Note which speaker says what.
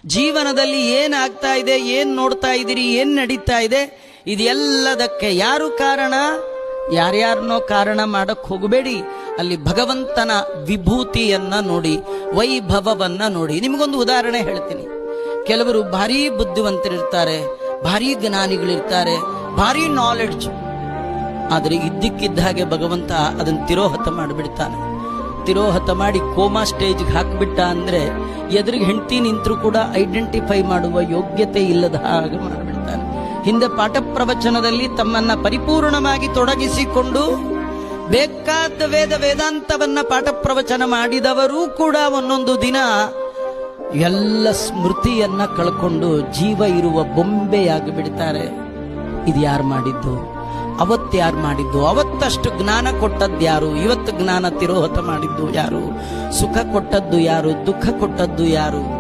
Speaker 1: ಜೀವನದಲ್ಲಿ ಏನಾಗ್ತಾ ಇದೆ, ಏನ್ ನೋಡ್ತಾ ಇದ್ದೀರಿ, ಏನ್ ನಡೀತಾ ಇದೆ, ಇದೆಲ್ಲದಕ್ಕೆ ಯಾರು ಕಾರಣ? ಯಾರ್ಯಾರನ್ನೋ ಕಾರಣ ಮಾಡಕ್ ಹೋಗಬೇಡಿ. ಅಲ್ಲಿ ಭಗವಂತನ ವಿಭೂತಿಯನ್ನ ನೋಡಿ, ವೈಭವವನ್ನ ನೋಡಿ. ನಿಮಗೊಂದು ಉದಾಹರಣೆ ಹೇಳ್ತೀನಿ. ಕೆಲವರು ಭಾರಿ ಬುದ್ಧಿವಂತರಿರ್ತಾರೆ, ಭಾರಿ ಜ್ಞಾನಿಗಳಿರ್ತಾರೆ, ಭಾರಿ ನಾಲೆಡ್ಜ್. ಆದರೆ ಇದ್ದಕ್ಕಿದ್ದ ಹಾಗೆ ಭಗವಂತ ಅದನ್ನು ತಿರೋಹತ ಮಾಡಿಬಿಡ್ತಾನೆ. ತಿರೋಹತ ಮಾಡಿ ಕೋಮಾ ಸ್ಟೇಜ್ಗೆ ಹಾಕಿಬಿಟ್ಟ ಅಂದ್ರೆ ಎದುರಿಗೆ ಹೆಂಡತಿ ನಿಂತರೂ ಕೂಡ ಐಡೆಂಟಿಫೈ ಮಾಡುವ ಯೋಗ್ಯತೆ ಇಲ್ಲದ ಹಾಗೆ ಮಾಡಿಬಿಡ್ತಾನೆ. ಹಿಂದೆ ಪಾಠ ಪ್ರವಚನದಲ್ಲಿ ತಮ್ಮನ್ನ ಪರಿಪೂರ್ಣವಾಗಿ ತೊಡಗಿಸಿಕೊಂಡು ಬೇಕಾದ ವೇದಾಂತವನ್ನ ಪಾಠ ಪ್ರವಚನ ಮಾಡಿದವರೂ ಕೂಡ ಒಂದೊಂದು ದಿನ ಎಲ್ಲ ಸ್ಮೃತಿಯನ್ನ ಕಳ್ಕೊಂಡು ಜೀವ ಇರುವ ಬೊಂಬೆಯಾಗಿ ಬಿಡ್ತಾರೆ. ಇದು ಯಾರು ಮಾಡಿದ್ದು? ಅವತ್ತ್ಯಾರು ಮಾಡಿದ್ದು? ಅವತ್ತಷ್ಟು ಜ್ಞಾನ ಕೊಟ್ಟದ್ದು ಯಾರು? ಇವತ್ತು ಜ್ಞಾನ ತಿರೋಹತ ಮಾಡಿದ್ದು ಯಾರು? ಸುಖ ಕೊಟ್ಟದ್ದು ಯಾರು? ದುಃಖ ಕೊಟ್ಟದ್ದು ಯಾರು?